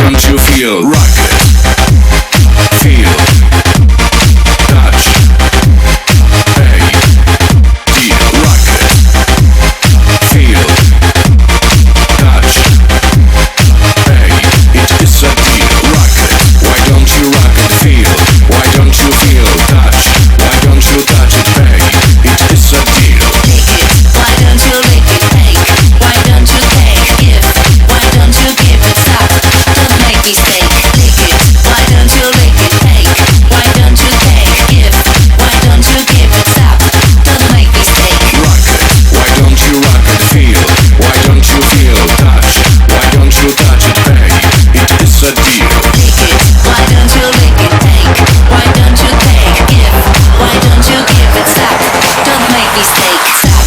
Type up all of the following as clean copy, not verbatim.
don't you feel rocket? Feel, touch, pay, deal, rocket. Feel, touch, pay, it is a deal, rocket. Why don't you rock it, feel? Why don't you feel, touch? Why don't you touch it, pay? It is a deal. Lick it, why don't you lick it, take? Why don't you take, give? Why don't you give it, stop? Don't make mistake. Lick it, why don't you lick it, take? Why don't you take, give? Why don't you give it, stop? Don't make mistake. Rock it, why don't you rock it, feel? Why don't you feel, touch? Why don't you touch it, pay? It is a deal. Lick it, why don't you lick it, take? Why don't you take, give? Why don't you give it, stop? Don't make mistake, stop.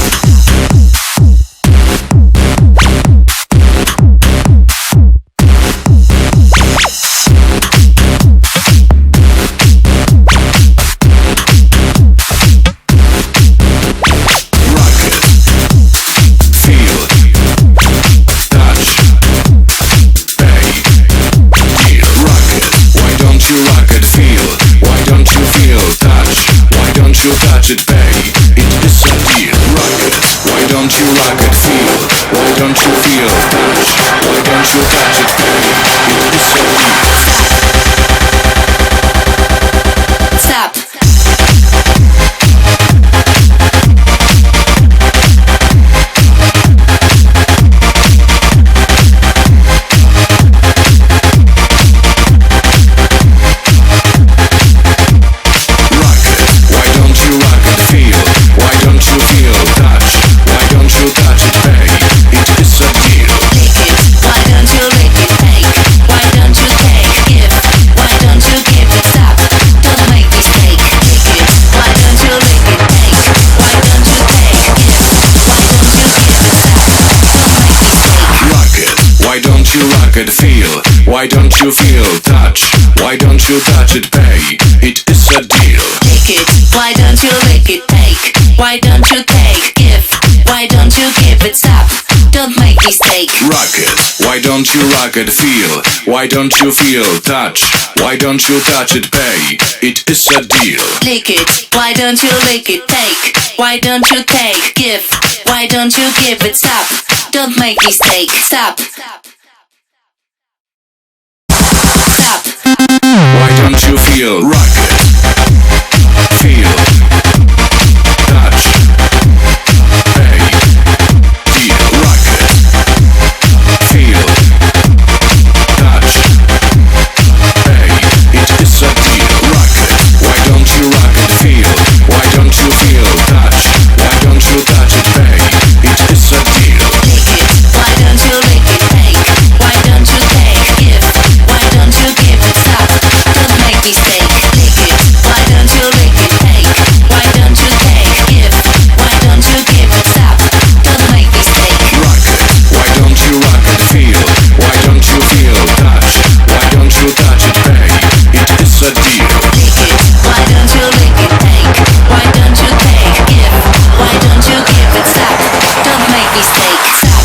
Rock it, feel, touch, pay, deal. Rock it, why don't you rock it, feel? Why don't you feel, touch? Why don't you touch it, pay? It is a deal. Rock it, why don't you rock it, feel? Why don't you feel, touch? Why don't you touch it, pay? It is a deal. Stop. Rock it, why don't you rock it, feel? Why don't you feel, touch? Why don't you touch it, pay? It is a deal. Lick it, why don't you lick it, take? Why don't you take, give? Why don't you give it, stop? Don't make mistake. Lick it, why don't you lick it, take? Why don't you take, give? Why don't you give it, stop? Don't make mistake. Rock it, why don't you rock it, feel? Why don't you feel, touch? Why don't you touch it, pay? It is a deal. Lick it, why don't you lick it, take? Why don't you take, give? Why don't you give it, stop? Don't make mistake. Rock it, why don't you rock it, feel? Why don't you feel, touch? Why don't you touch it, pay? It is a deal. Lick it, why don't you lick it, take? Why don't you take, give? Why don't you give it, stop? Don't make mistake, stop. Stop. Why don't you feel, rock it, feel, touch, pay, deal. Rock it, feel, touch, pay. It is a deal. Rock it, why don't you rock it, feel? Why don't you feel, touch? Why don't you touch it, pay? It is a deal. Lick it, why don't you lick it, take? Why don't you take, give? Why don't you give it, stop? Don't make mistake. Lick it, why don't you lick it, take? Why don't you take, give? Why don't you give it, stop? Don't make mistake. Rock it, why don't you rock it, feel? Why don't you feel, touch? Why don't you touch it, pay? It is a deal. Lick it, why don't you lick it, take? Why don't you take, give? Why don't you give it, stop? Don't make mistake, stop.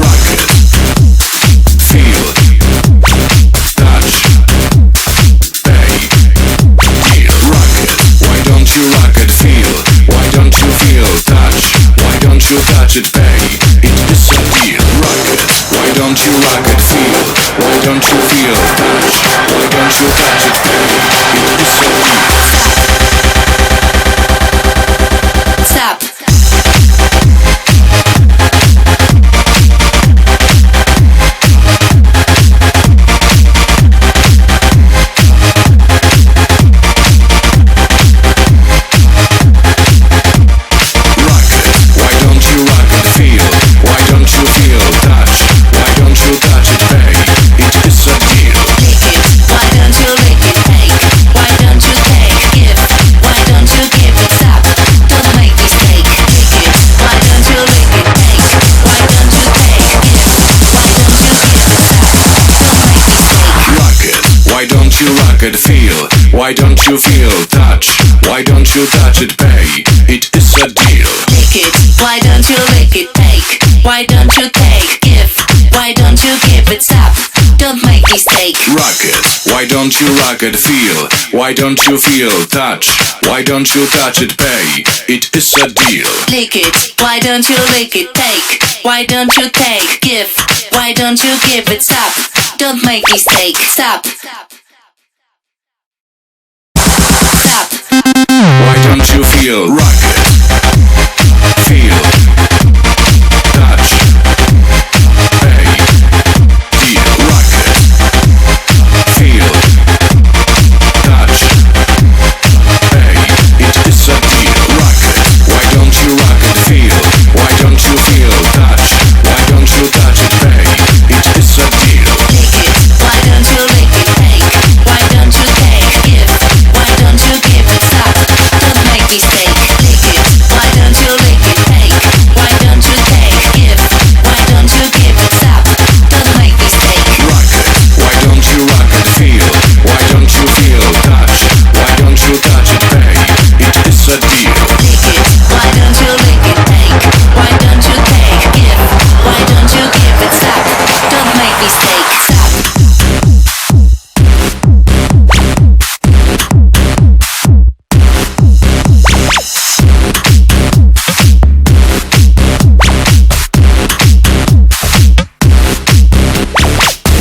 Rock it, feel, touch, pay, deal. Rock it, why don't you rock it, feel? Why don't you feel, touch? Why don't you touch it, pay? It is a deal. Rock it, why don't you rock it, feel? Why don't you feel, touch? Why don't you touch it, pay? It is a deal. Stop. Rock it, why don't you rock it, feel? Why don't you feel, touch? Why don't you touch it, pay? It is a deal. Lick it, why don't you lick it, take? Why don't you take, give? rock it, feel? Why don't you feel? Touch. Why don't you touch it, pay? It is a deal. Lick it, why don't you lick it? Take, why don't you take? Give, why don't you give it? Stop, don't make mistake. Rock it. Why don't you rock it, feel? Why don't you feel? Touch. Why don't you touch it, pay? It is a deal. Lick it, why don't you lick it? Take, why don't you take? Give, why don't you give it? Stop, don't make mistake. Stop. Stop. Why don't you feel? Rock it. Feel. Touch. Pay. Deal. Rock it. Feel. Touch. Pay. It is a deal. Rock it. Why don't you rock it? Feel. Why don't you feel? Touch. Why don't you touch it? Pay. It is a deal. Lick it, why don't you lick it? Take, why don't you take? Give, why don't you give it? Stop, don't make mistake. Lick it, why don't you lick it? Take, why don't you take? Give, why don't you give it? Stop, don't make mistake. Rock it. Why don't you rock it? Feel. Why don't you feel? Touch. Why don't you touch it? Pay. It is a deal. Lick it, why don't you lick it? Take, why don't you take? Give, why don't you give it? Stop, don't make mistake. Stop.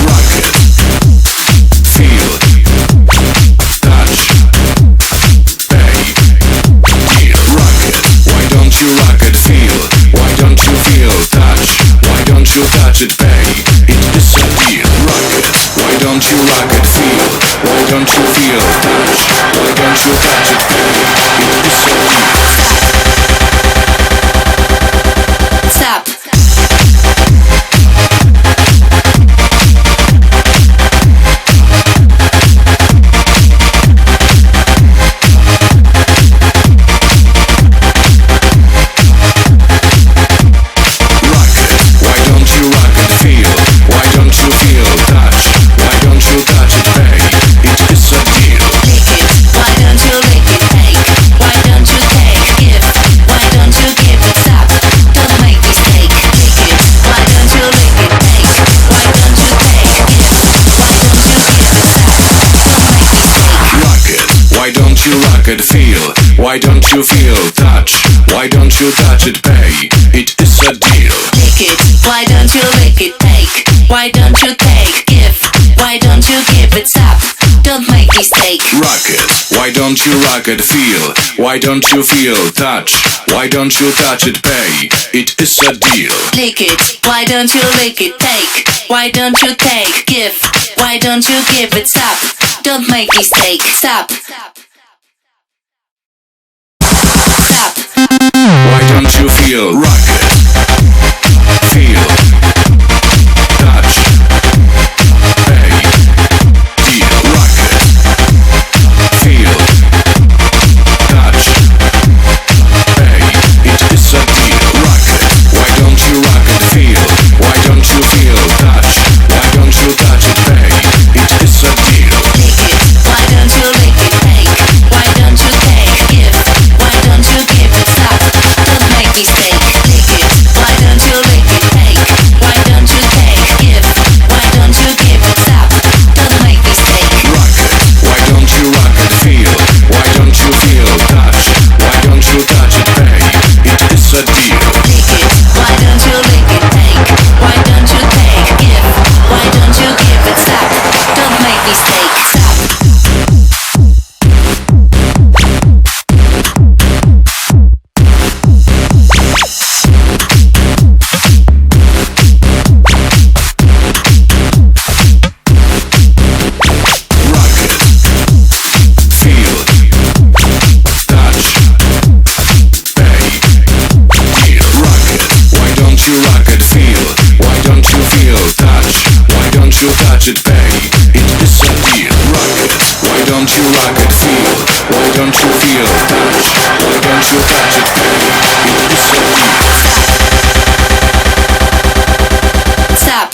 Rock it. Feel. Touch. Pay. Deal. Rock it. Why don't you rock it? Feel. Why don't you feel? Touch. Why don't you touch it? Pay. It is a deal. Rock it. Why don't you rock it? Feel. Why don't you feel? Touch. Why don't you touch it? Pay. It is a deal. Stop. Rock it. Why don't you rock it? Feel. Why don't you feel? Touch. Why don't you touch it? Pay. It is a deal. Lick it, why don't you lick it? Take, why don't you take? Give, why don't you give it? Stop, don't make mistake. Lick it, why don't you lick it? Take, why don't you take? Give, why don't you give it? Stop, don't make mistake. Rock it. Why don't you rock it? Feel. Why don't you feel? Touch. Why don't you touch it? Pay. It is a deal. Lick it, why don't you lick it? Take, why don't you take? Give, why don't you give it? Stop, don't make mistake. Rock it. Why don't you rock it? Feel. Why don't you feel? Touch. Why don't you touch it? Pay. It is a deal. Lick it, why don't you lick it? Take, why don't you take? Give, why don't you give it? Stop, don't make mistake. Stop. Stop. Why don't you feel? Rock it. Feel. Touch. Pay. Deal. Rock it. Feel. Touch. Pay. It is a deal. Rock it. Why don't you rock it? Feel. Why don't you feel? Touch. Why don't you touch it? Pay. It is a deal. Lick it, why don't you lick it? Take, why don't you take? Give, why don't you give it? Stop, don't make mistake. Lick it, why don't you lick it? Take, why don't you take? Give, why don't you give it? Stop, don't make mistake. Rock it. Why don't you rock it? Feel. Why don't you feel? Touch. Why don't you touch it? Pay. It is a deal. Lick it, why don't you lick it? Take, why don't you take? Give, why don't you give it? Stop, don't make mistake. Stop. Rock it. Feel. Touch. Pay. Deal. Rock it. Why don't you rock it? Feel. Why don't you feel? Touch. Why don't you touch it? Pay. It is a deal. Rock it. Why don't you rock it? Feel. Why don't you feel? Touch. Why don't you touch it? Pay. It is a deal. Stop.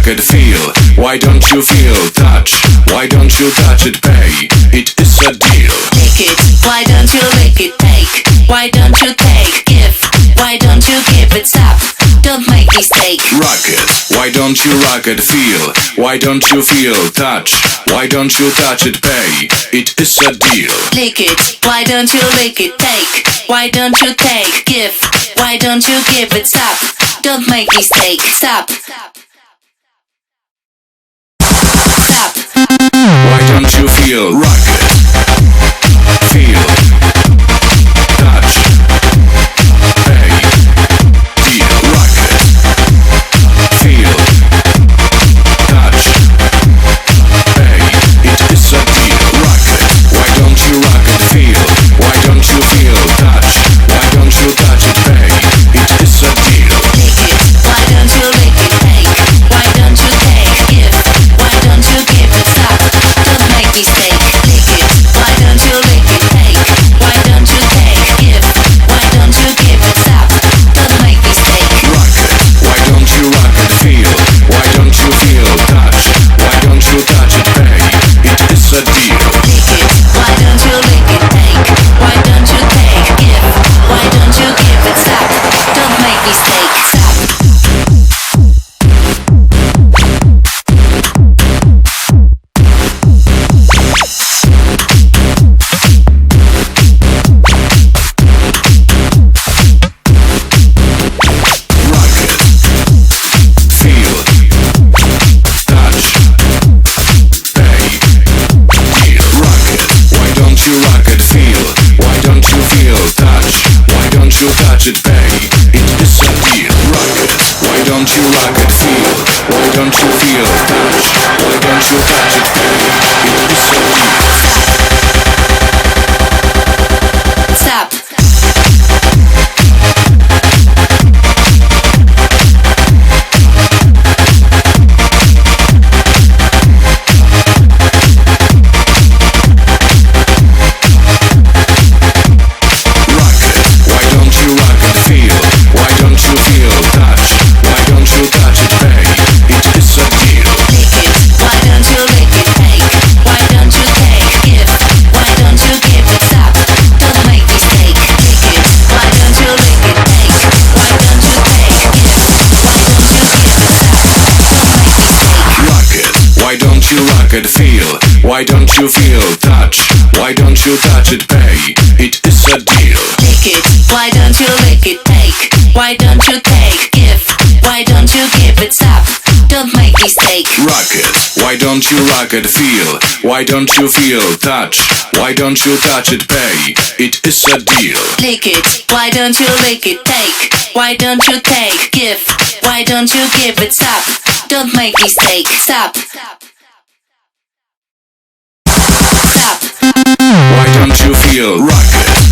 rock it, feel? Why don't you feel? Touch. Why don't you touch it, pay? It is a deal. Lick it, why don't you lick it? Take, why don't you take? Give, why don't you give it? Stop, don't make mistake. Rock it. Why don't you rock it, feel? Why don't you feel? Touch. Why don't you touch it, pay? It is a deal. Lick it, why don't you lick it? Take, why don't you take? Give, why don't you give it? Stop, don't make mistake. Stop. Stop. Why don't you feel? Rock it. Feel. Touch. Pay. Deal. Rock it. Feel. Touch. Pay. It is a deal. Rock it. Why don't you rock it? Feel. Why don't you feel? Touch. Why don't you touch it? Pay. It is a deal. Lick it, why don't you lick it? Take, why don't you take? Give, why don't you give it? Stop, don't make mistake. Lick it, why don't you lick it? Take, why don't you take? Give, why don't you give it? Stop, don't make mistake. Rock it. Why don't you rock it? Feel. Why don't you feel? Touch. Why don't you touch it? Pay. It is a deal. Lick it, why don't you lick it? Take, why don't you take? Give, why don't you give it? Stop, don't make mistake. Stop. Rock it. Feel. Touch. Pay. Deal. Rock it. Why don't you rock it? Feel. Why don't you feel? Touch. Why don't you touch it? Pay. It is a deal. Rock it. Why don't you rock it? Feel. Why don't you feel? Touch. Why don't you touch it? Pay. It is a deal. Stop. Rock it. Why don't you rock it? Feel. Why don't you feel? Touch. Why don't you touch it? Pay. It is a deal. Lick it, why don't you lick it? Take, why don't you take? Give, why don't you give it? Stop, don't make mistake. Lick it, why don't you lick it? Take, why don't you take? Give, why don't you give it? Stop, don't make mistake. Rock it. Why don't you rock it? Feel. Why don't you feel? Touch. Why don't you touch it? Pay. It is a deal. Lick it, why don't you lick it? Take, why don't you take? Give, why don't you give it? Stop, don't make mistake. Rock it. Why don't you rock it? Feel. Why don't you feel? Touch. Why don't you touch it? Pay. It is a deal. Lick it, why don't you lick it? Take, why don't you take? Give, why don't you give it? Stop, don't make mistake. Stop. Stop. Why don't you feel? Rock it.